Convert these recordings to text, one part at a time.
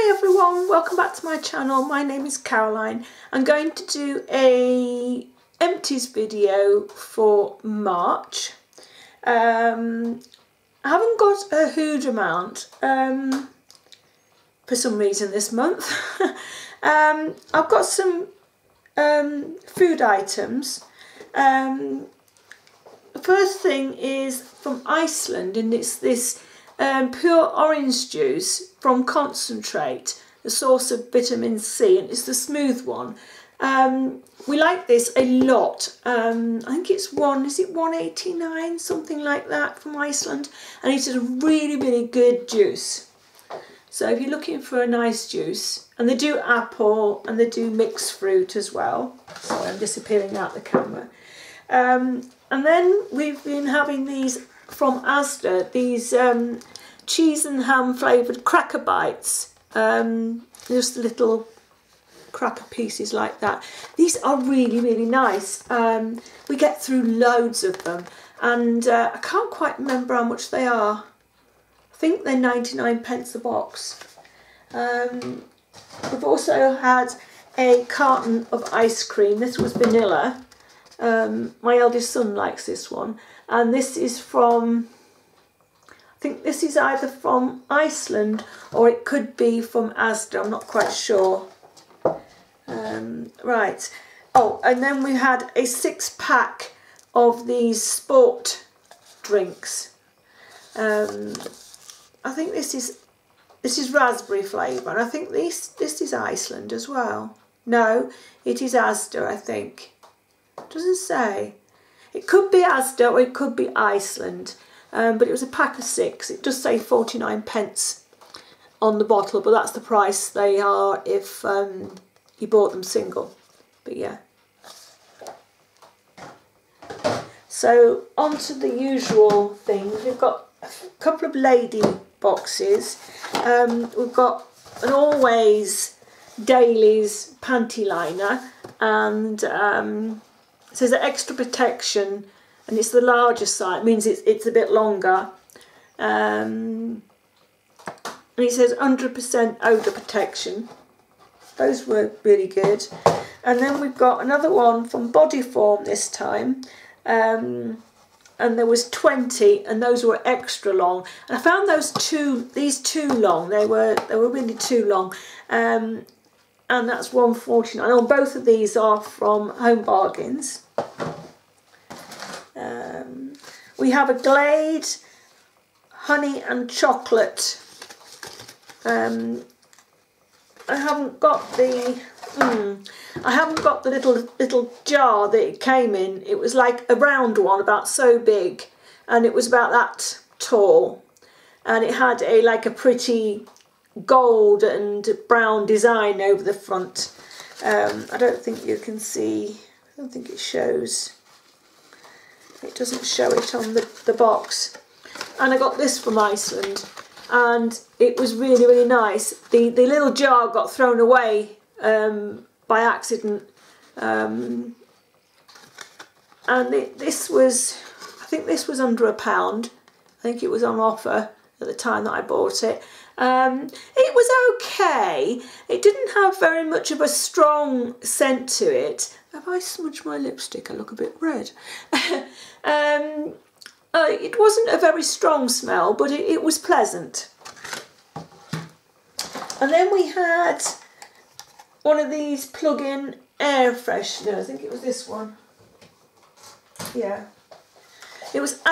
Hi everyone, welcome back to my channel. My name is Caroline. I'm going to do a empties video for March. I haven't got a huge amount for some reason this month. I've got some food items. The first thing is from Iceland, and it's this pure orange juice from concentrate, the source of vitamin C, and it's the smooth one. We like this a lot. I think it's is it $1.89, something like that, from Iceland, and it's a really good juice. So if you're looking for a nice juice, and they do apple and they do mixed fruit as well. Sorry, I'm disappearing out the camera. And then we've been having these from Asda, these cheese and ham flavoured cracker bites, just little cracker pieces like that. These are really nice. We get through loads of them, and I can't quite remember how much they are. I think they're 99p a box. We've also had a carton of ice cream. This was vanilla. My eldest son likes this one, and this is from, I think this is either from Iceland or it could be from Asda, I'm not quite sure. Right, oh, and then we had a 6-pack of these sport drinks. I think this is raspberry flavour, and I think this is Iceland as well. No, it is Asda, I think. Doesn't say. It could be Asda or it could be Iceland, but it was a pack of 6. It does say 49p on the bottle, but that's the price they are if you bought them single. But yeah. So on to the usual things. We've got a couple of lady boxes. We've got an Always Dailies panty liner, and it says extra protection, and it's the larger size. It means it's a bit longer. And it says 100% odour protection. Those were really good. And then we've got another one from Bodyform this time. And there was 20, and those were extra long. And I found these too long. They were really too long. And that's $1.49. Oh, both of these are from Home Bargains. We have a Glade honey and chocolate. I haven't got the little jar that it came in. It was like a round one, about so big, and it was about that tall, and it had like a pretty gold and brown design over the front. I don't think you can see. I don't think it shows. It doesn't show it on the box. And I got this from Iceland, and it was really nice. The little jar got thrown away by accident, and this was, I think this was under £1. I think it was on offer at the time that I bought it. It was okay. It didn't have very much of a strong scent to it. Have I smudged my lipstick? I look a bit red. It wasn't a very strong smell, but it was pleasant. And then we had one of these plug-in air fresheners. I think it was this one. Yeah. It was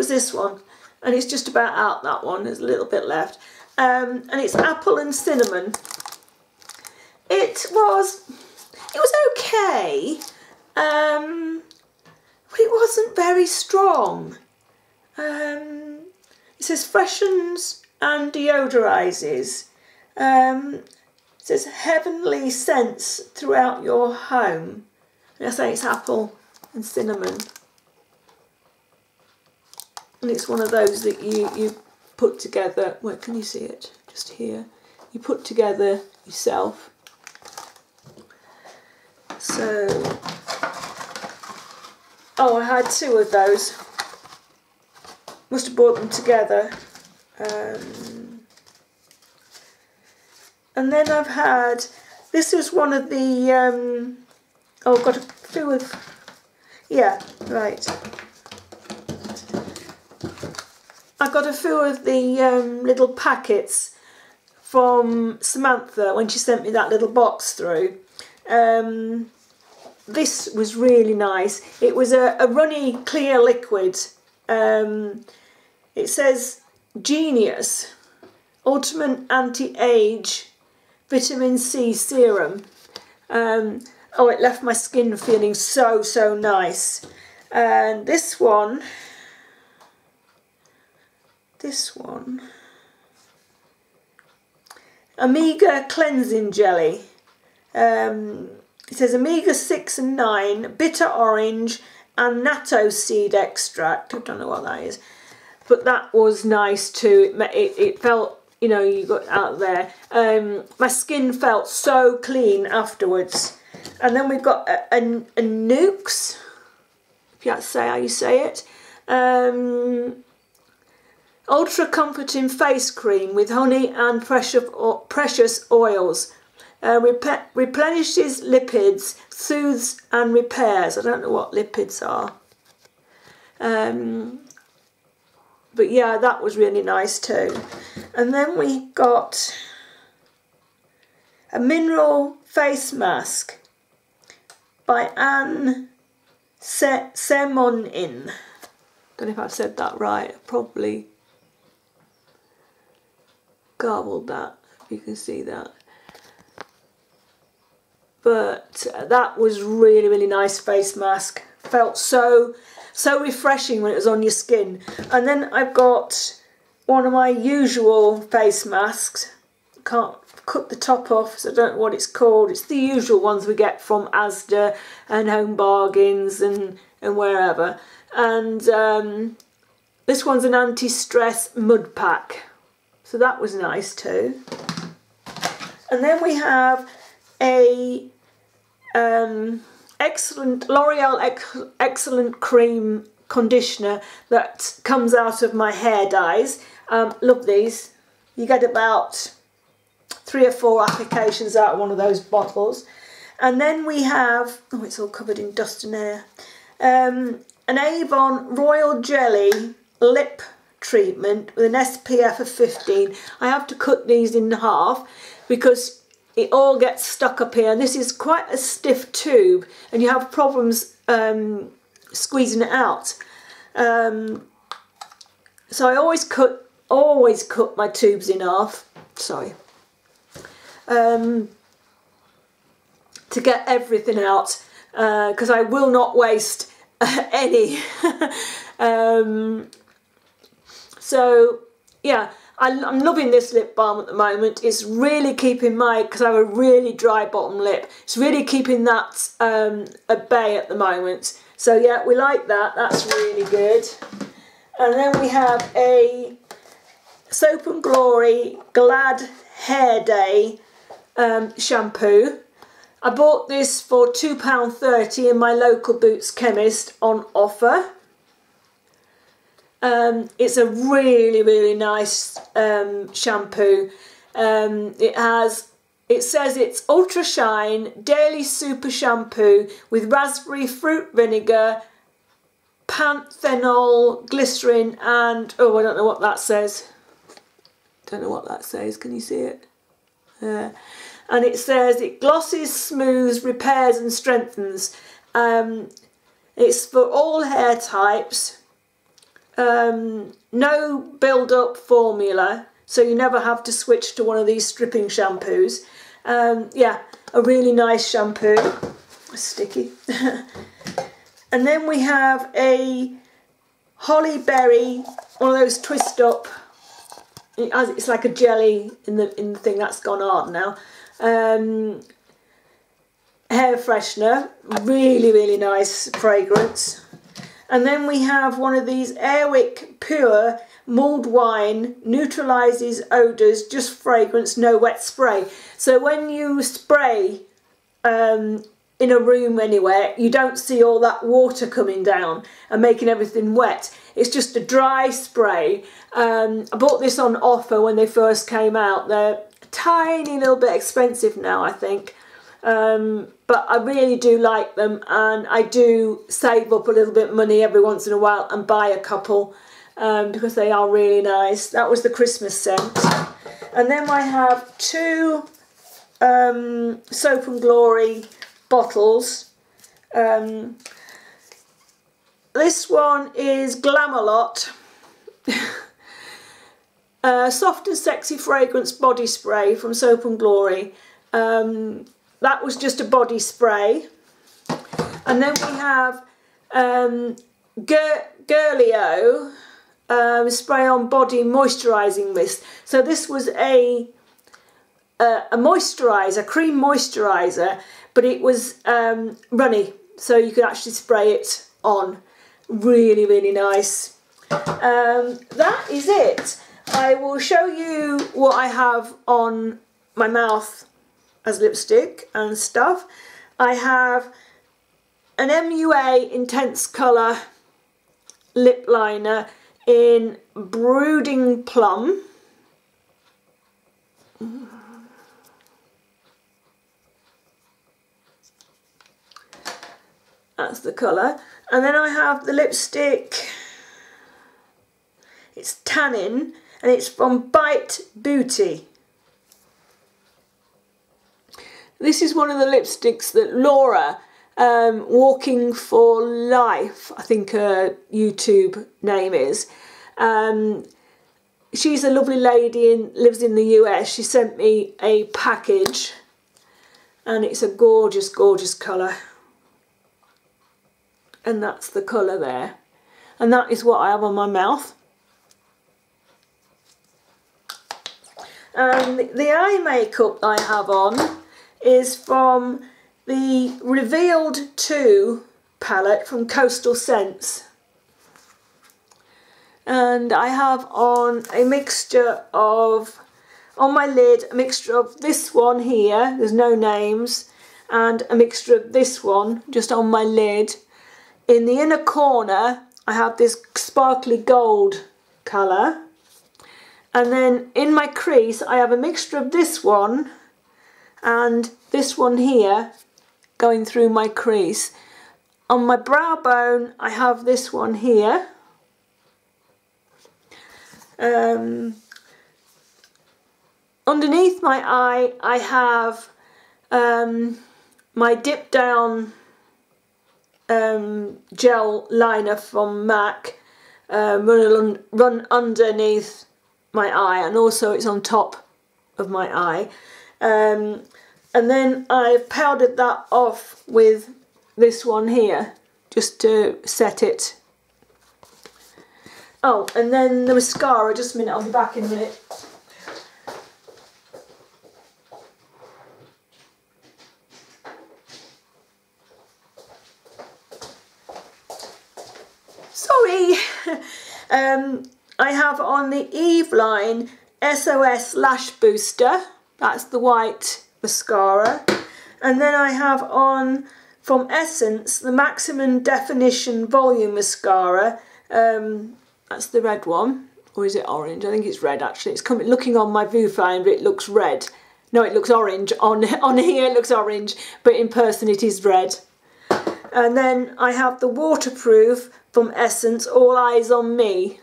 this one. And it's just about out, that one. There's a little bit left. And it's apple and cinnamon. It was okay, but it wasn't very strong. It says freshens and deodorises. It says heavenly scents throughout your home. And I say it's apple and cinnamon. And it's one of those that you put together. Where can you see it? Just here. You put together yourself. So, oh, I had 2 of those. Must have bought them together. And then I've had, this is one of the, oh, I've got a few of, yeah, right. I got a few of the little packets from Samantha when she sent me that little box through. This was really nice. It was a runny clear liquid. It says Genius Ultimate Anti-Age Vitamin C Serum. Oh, it left my skin feeling so nice. And this one, Omega Cleansing Jelly. It says Omega 6 and 9, bitter orange and natto seed extract. I don't know what that is, but that was nice too. It felt, you know, you got out there. My skin felt so clean afterwards. And then we've got a Nukes, if you have to say how you say it. Ultra comforting face cream with honey and precious oils. Replenishes lipids, soothes and repairs. I don't know what lipids are. But yeah, that was really nice too. And then we got a mineral face mask by Anne Semonin. Don't know if I've said that right. I probably garbled that, if you can see that. But that was really nice face mask. Felt so refreshing when it was on your skin. And then I've got one of my usual face masks. Can't cut the top off, so I don't know what it's called. It's the usual ones we get from Asda and Home Bargains and wherever. And this one's an anti-stress mud pack. So that was nice too. And then we have a L'Oreal Excellent Cream Conditioner that comes out of my hair dyes. Love these. You get about 3 or 4 applications out of one of those bottles. And then we have, oh, it's all covered in dust and air, an Avon Royal Jelly Lip Treatment with an SPF of 15. I have to cut these in half because it all gets stuck up here, and this is quite a stiff tube and you have problems squeezing it out. So I always cut my tubes in half, sorry, to get everything out, because I will not waste any. So yeah, I'm loving this lip balm at the moment. It's really keeping because I have a really dry bottom lip, it's really keeping that at bay at the moment. So yeah, we like that, that's really good. And then we have a Soap and Glory Glad Hair Day shampoo. I bought this for £2.30 in my local Boots chemist on offer. It's a really nice shampoo. It says it's Ultra Shine Daily Super Shampoo with raspberry fruit vinegar, panthenol, glycerin and, oh, I don't know what that says. Don't know what that says, can you see it? And it says it glosses, smooths, repairs and strengthens. It's for all hair types. No build-up formula, so you never have to switch to one of these stripping shampoos. Yeah, a really nice shampoo. Sticky. And then we have a Holly Berry, one of those twist up. It's like a jelly in the thing that's gone hard now. Hair freshener, really nice fragrance. And then we have one of these Airwick Pure Mulled Wine, neutralises odours, just fragrance, no wet spray. So when you spray in a room anywhere, you don't see all that water coming down and making everything wet. It's just a dry spray. I bought this on offer when they first came out. They're tiny little bit expensive now, I think. But I really do like them, and I do save up a little bit of money every once in a while and buy a couple because they are really nice. That was the Christmas scent. And then I have two Soap and Glory bottles. This one is Glamalot. Soft and Sexy Fragrance Body Spray from Soap and Glory. That was just a body spray. And then we have Girlio Spray On Body Moisturising Mist. So this was a moisturiser, cream moisturiser, but it was runny, so you could actually spray it on. Really, really nice. That is it. I will show you what I have on my mouth as lipstick and stuff. I have an MUA Intense Colour lip liner in Brooding Plum. That's the colour. And then I have the lipstick, it's Tannin, and it's from Bite Beauty. This is one of the lipsticks that Laura, Walking for Life, I think her YouTube name is. She's a lovely lady and lives in the US. She sent me a package, and it's a gorgeous, gorgeous colour. And that's the colour there. And that is what I have on my mouth. And the eye makeup I have on is from the Revealed 2 palette from Coastal Scents. And I have on a mixture of, on my lid, a mixture of this one here, there's no names, and a mixture of this one just on my lid. In the inner corner, I have this sparkly gold colour. And then in my crease, I have a mixture of this one and this one here going through my crease. On my brow bone, I have this one here. Underneath my eye, I have my Dip Down gel liner from MAC run underneath my eye, and also it's on top of my eye. And then I've powdered that off with this one here just to set it. Oh, and then the mascara, just a minute, I'll be back in a minute. Sorry. I have on the Eve line SOS Lash Booster. That's the white mascara. And then I have on from Essence the Maximum Definition Volume Mascara. That's the red one. Or is it orange? I think it's red actually. It's coming, looking on my viewfinder it looks red. No, it looks orange. On here it looks orange, but in person it is red. And then I have the waterproof from Essence, All Eyes on Me.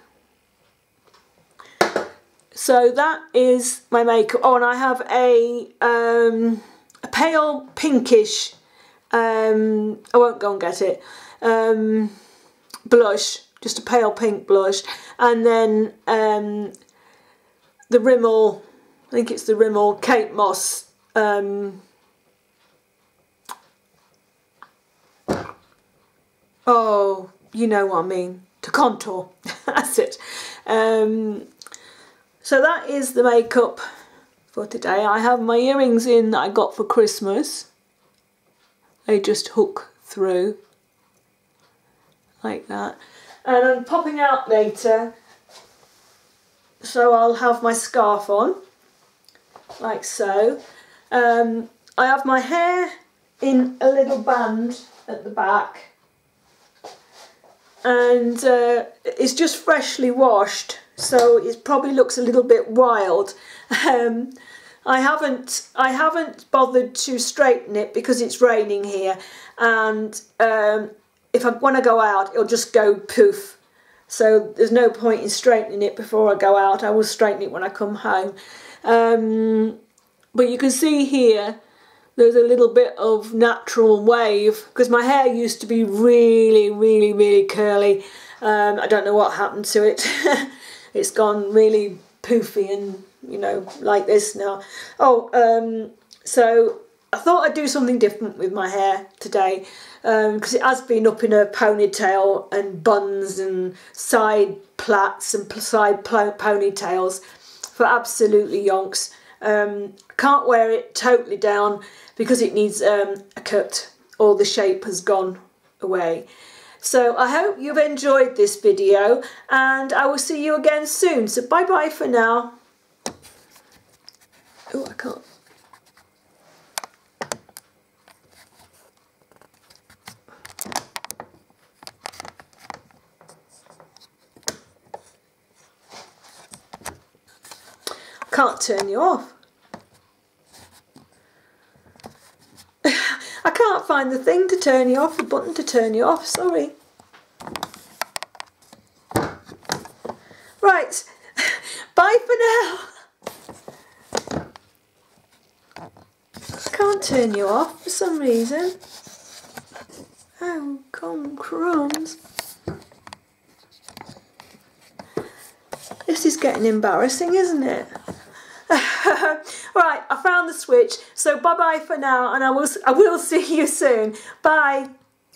So that is my makeup. Oh, and I have a pale pinkish, I won't go and get it, blush, just a pale pink blush. And then the Rimmel, I think it's the Rimmel Kate Moss, oh, you know what I mean, to contour, that's it. So that is the makeup for today. I have my earrings in that I got for Christmas. They just hook through like that. And I'm popping out later, so I'll have my scarf on, like so. I have my hair in a little band at the back. And it's just freshly washed, so it probably looks a little bit wild. I I haven't bothered to straighten it because it's raining here, and when I go out, it'll just go poof. So there's no point in straightening it before I go out. I will straighten it when I come home. But you can see here, there's a little bit of natural wave because my hair used to be really, really, really curly. I don't know what happened to it. It's gone really poofy and, you know, like this now. So I thought I'd do something different with my hair today because it has been up in a ponytail and buns and side plaits and side ponytails for absolutely yonks. Can't wear it totally down because it needs a cut, or the shape has gone away. So I hope you've enjoyed this video, and I will see you again soon. So bye bye for now. Oh, I can't. Can't turn you off. I can't find the thing to turn you off, the button to turn you off, sorry. Right, bye for now. I can't turn you off for some reason. Oh, come crumbs. This is getting embarrassing, isn't it? Right, I found the switch, so bye bye for now, and I will see you soon. Bye.